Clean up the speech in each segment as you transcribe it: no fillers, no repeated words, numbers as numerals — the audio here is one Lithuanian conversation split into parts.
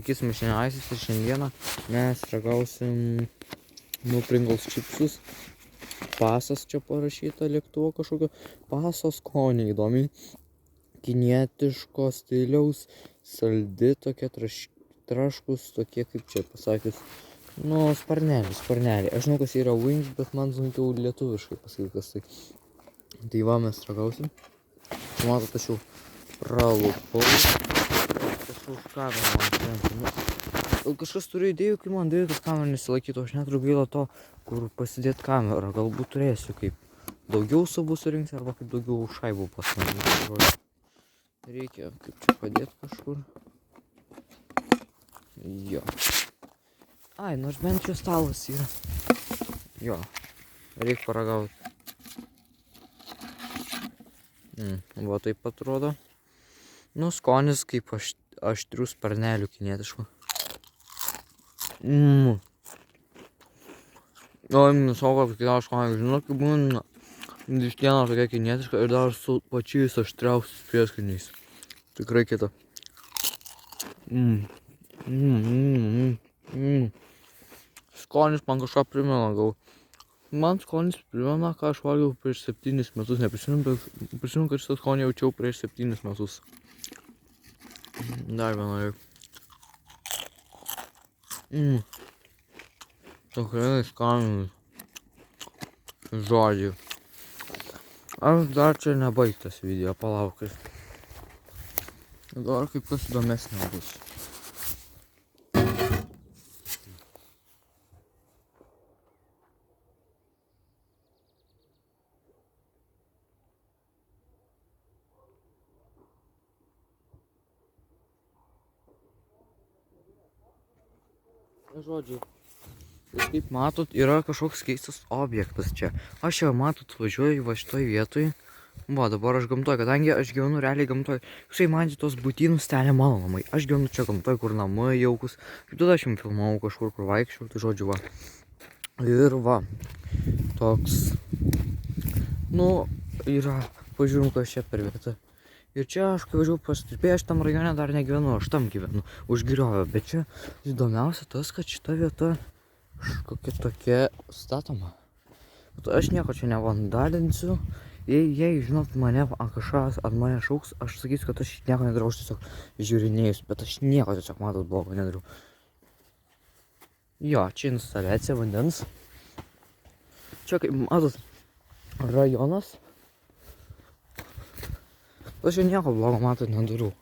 Sakysim, šiandien Aisis ir šiandieną mes ragausim Pringles čipsus. Pasas čia parašyta lėktuvo kažkokio. Paso skoniai įdomiai. Kinietiško stiliaus, saldi tokie traškus, tokie kaip čia pasakius. Nu, sparneliai. Aš žinau, kas yra wings, bet man sunkiau lietuviškai pasakyti, kas tai. Tai va, mes ragausim. Matot, aš jau pralupau. Už kamerą man krenta. Kažkas turi idėjų, kaip man dėja, kad kamera nesilaikytų. Aš neturiu gaila to, kur pasidėti kamerą. Galbūt turėsiu kaip daugiau sabų surinkti, arba kaip daugiau šaibų pas mane. Reikia kaip čia padėti kažkur. Jo. Ai, nors bent čia stalas yra. Jo. Reikia paragauti. Va taip atrodo. Nu, skonis kaip aštrių sparnelių kinietiškų. Sako, kad kiekvieną skonį, žinot, kaip būna vištiena tokia kinietiška ir dar su pačiais aštriausiais prieskoniais. Tikrai kita. Skonis man kažką primena gal. Man skonis primena, ką aš valgiau prieš 7 metus. Neprisimenu, bet prisimenu, kad šitą skonį jaučiau prieš 7 metus. Dar vieną Tikrai skanus. Žodžiu. Aš dar čia nebaigtas video, palaukit. Dar kaip kas įdomesnio bus. Žodžiu, kaip matot, yra kažkoks keistas objektas čia. Aš jau matot, važiuoju va šitoj vietoj. Va, dabar aš gamtoj, kadangi aš gyvenu realiai gamtoj. Štai man tos būtynus telia mano namai. Aš gyvenu čia gamtoj, kur namai jaukus. Kaip tada aš jums filmavau kažkur, kur vaikščiau, tai žodžiu va. Ir va, toks, nu, yra, pažiūrim, kas čia per vietą. Ir čia aš kai važiuoju pastriupėję, aš tam rajone dar negyvenu, aš tam gyvenu, už Giriovio. Bet čia įdomiausia tas, kad šita vieta kažkokia tokia statoma. Aš nieko čia nevandalinsiu. Jei žinot, mane kažkas ant mane šauks, aš sakysiu, kad aš nieko nedarau, aš tiesiog žiūrinėjus. Bet aš nieko tiesiog, matot, blogo nedariau. Jo, čia instaliacija vandens. Čia kaip matot, rajonas. Aš čia nieko blogo, matot, nedariau.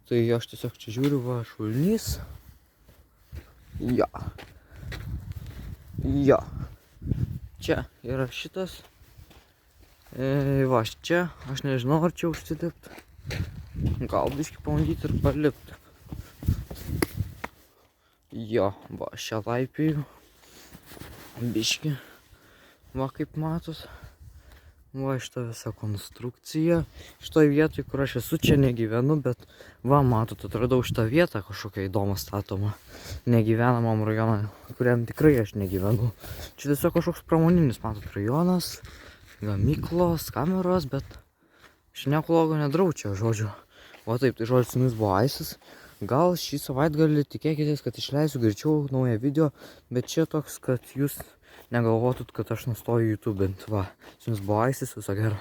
Tai aš tiesiog čia žiūriu, va, šulnys. Jo. Jo. Čia yra šitas. Va, čia. Aš nežinau, ar čia užsidėpti. Gal biškį pabandyti ir palipti. Jo, va, šią laipėjų. Biškį. Va, kaip matot. Va, šitą visą konstrukciją. Šitoj vietoj, kur aš esu, čia negyvenu, bet va, matot, atradau šitą vietą kažkokią įdomą statomą. Negyvenamam rajoną, kuriam tikrai aš negyvenu. Čia tiesiog kažkoks pramoninis, matot, rajonas, gamyklos, kameros, bet aš nieko blogo nedarau čia, žodžiu. Va taip, tai žodžiu, su jumis buvo Aisis. Gal šį savaitgalį tikėkitės, kad išleisiu greičiau naują video, bet čia toks, kad jūs negalvotumėt, kad aš nustoju YouTube'int. Va, su jumis buvo Aisis, viso gero.